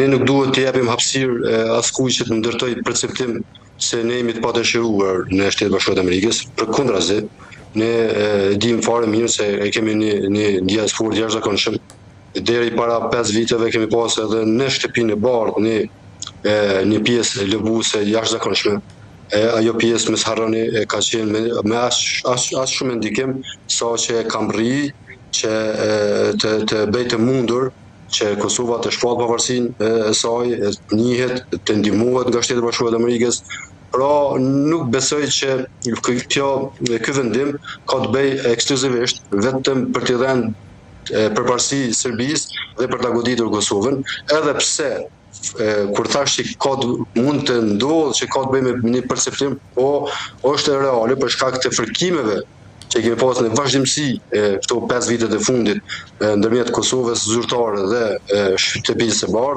ne nuk duhet të japim hapësirë askujt që të ndërtoj perceptim se ne jemi të padëshiruar në Shtetet Bashkuara të Amerikës. Përkundrazi, ne dim fare mirë se e kemi një diasporë jashtëzakonshëm. Deri para 5 viteve kemi pas edhe në shtëpinë e bardhë një pjesë lëbuese jashtëzakonshme. Ajo pjesë më s'harroni ka qenë me as shumë ndikim sa që kam rri që të bëj të mundur që Kosova të shpallë pavarësinë e saj, njihet, të ndihmohet nga Shtetet Bashkuara të Amerikës. Pra nuk besoj që ky vendim ka të bëj ekskluzivisht vetëm për t'i dhënë përparësi Serbisë dhe për ta goditur Kosovën, edhe pse kur thash që mund të ndodhë që ka të bëjë me një perceptim, është reale për shkak të fërkimeve që kemi pas në vazhdimsi këto 5 vitet e fundit ndërmjet Kosovës zyrtare dhe Shtëpisë së Bardhë.